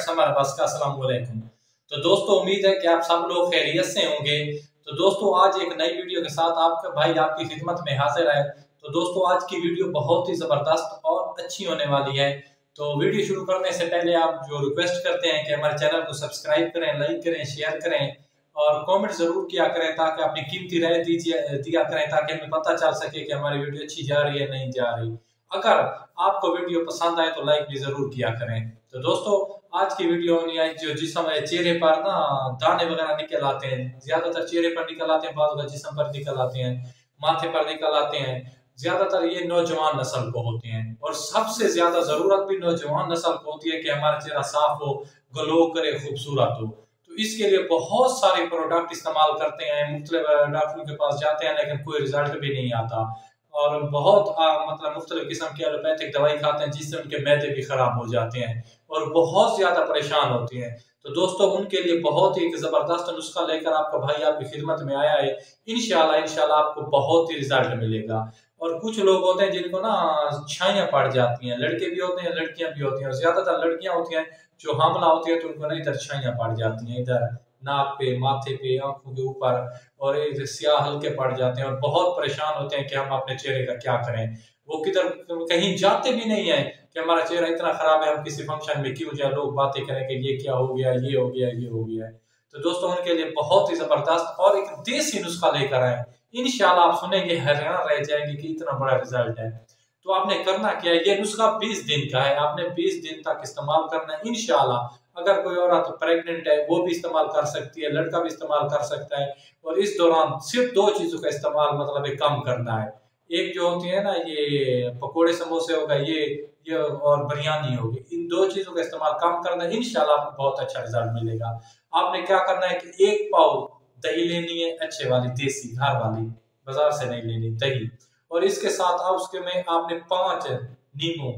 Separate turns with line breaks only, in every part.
Comments हमारे पास का। अस्सलाम वालेकुम। तो दोस्तों उम्मीद है कि आप सब लोग खैरियत से होंगे। तो दोस्तों आज एक नई वीडियो के साथ आपका भाई आपकी खिदमत में हाजिर है। तो दोस्तों आज की वीडियो बहुत ही जबरदस्त और अच्छी होने वाली है। तो वीडियो शुरू करने से पहले आप जो रिक्वेस्ट करते हैं कि हमारे चैनल को सब्सक्राइब करें, लाइक करें, शेयर करें और कमेंट जरूर किया करें ताकि अपनी कीमती राय दिया करें ताकि हमें पता चल सके कि हमारी वीडियो अच्छी जा रही है नहीं जा रही। अगर आपको वीडियो पसंद आए तो लाइक भी जरूर किया करें। तो दोस्तों आज की वीडियो होनी है जो जिसम चेहरे पर ना दाने वगैरह निकल आते हैं, ज्यादातर चेहरे पर निकल आते हैं, बाद जिसम पर निकल आते हैं, माथे पर निकल आते हैं। ज्यादातर ये नौजवान नस्ल को होते हैं और सबसे ज्यादा जरूरत भी नौजवान नस्ल को होती है कि हमारा चेहरा साफ हो, ग्लो करे, खूबसूरत हो। तो इसके लिए बहुत सारे प्रोडक्ट इस्तेमाल करते हैं, मुख्तलिफ डॉक्टरों के पास जाते हैं लेकिन कोई रिजल्ट भी नहीं आता और बहुत मतलब मुख्तलिफ किस्म की एलोपैथिक दवाई खाते हैं जिससे उनके मैदे भी खराब हो जाते हैं और बहुत ज्यादा परेशान होते हैं। तो दोस्तों उनके लिए बहुत ही एक जबरदस्त नुस्खा लेकर आपका भाई आपकी खिदमत में आया है। इंशाल्लाह आपको बहुत ही रिजल्ट मिलेगा। और कुछ लोग होते हैं जिनको ना छाइयां पड़ जाती हैं, लड़के भी होते हैं लड़कियां भी होती हैं और ज्यादातर लड़कियां होती हैं जो हमला होती है तो उनको ना इधर छाइयां पड़ जाती हैं, इधर नाक पे, माथे पे, आंखों के ऊपर और ये स्याह हल्के पड़ जाते हैं और बहुत परेशान होते हैं कि हम अपने चेहरे का क्या करें। वो किधर कहीं जाते भी नहीं है कि हमारा चेहरा इतना खराब है, हम किसी फंक्शन में क्यों जाए, लोग बातें करें कि ये क्या हो गया, ये हो गया, ये हो गया। तो दोस्तों उनके लिए बहुत ही जबरदस्त और एक देसी नुस्खा लेकर आए। इंशाल्लाह आप सुनेंगे हैरान रह जाएंगे कि इतना बड़ा रिजल्ट है। तो आपने करना क्या है, ये नुस्खा 20 दिन का है, आपने 20 दिन तक इस्तेमाल करना है। इंशाल्लाह अगर कोई औरत प्रेग्नेंट है वो भी इस्तेमाल कर सकती है, लड़का भी इस्तेमाल कर सकता है। और इस दौरान सिर्फ 2 चीजों का इस्तेमाल मतलब एक कम करना है। एक जो होती है ना ये पकोड़े समोसे होगा, ये और बिरयानी होगी, इन 2 चीजों का इस्तेमाल कम करना है। इंशाल्लाह आपको बहुत अच्छा रिजल्ट मिलेगा। आपने क्या करना है कि 1 पाव दही लेनी है, अच्छे वाली देसी घर वाली, बाजार से नहीं लेनी दही। और इसके साथ आप उसके में आपने 5 नींबू,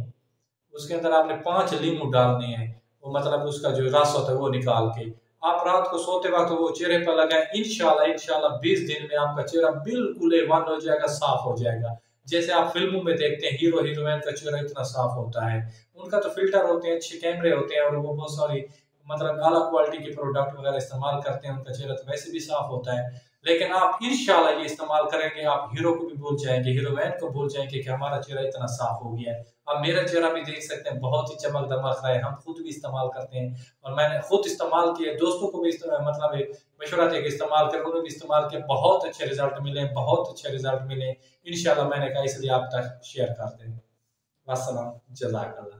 उसके अंदर आपने 5 नींबू डालने हैं, वो मतलब उसका जो रस होता है वो निकाल के आप रात को सोते वक्त वो चेहरे पर लगाएं। इंशाल्लाह 20 दिन में आपका चेहरा बिल्कुल A1 हो जाएगा, साफ हो जाएगा। जैसे आप फिल्मों में देखते हैं हीरो हीरोइन का चेहरा इतना साफ होता है, उनका तो फिल्टर होते हैं, अच्छे कैमरे होते हैं और वो बहुत सारी मतलब अलग क्वालिटी के प्रोडक्ट वगैरह इस्तेमाल करते हैं, उनका चेहरा तो वैसे भी साफ होता है। लेकिन आप इंशाल्लाह ये इस्तेमाल करेंगे, आप हीरो को भी भूल जाएंगे, हीरोइन को भूल जाएंगे कि हमारा चेहरा इतना साफ हो गया है। आप मेरा चेहरा भी देख सकते हैं, बहुत ही चमक दमक रहा है, हम खुद भी इस्तेमाल करते हैं और मैंने खुद इस्तेमाल किया, दोस्तों को भी मतलब मशवरा दे के इस्तेमाल कर, उन्होंने भी इस्तेमाल किया, बहुत अच्छे रिजल्ट मिले, बहुत अच्छे रिजल्ट मिले। इंशाल्लाह मैंने कहा इसलिए आप तक शेयर करते हैं। वस्सलाम, जज़ाकल्लाह।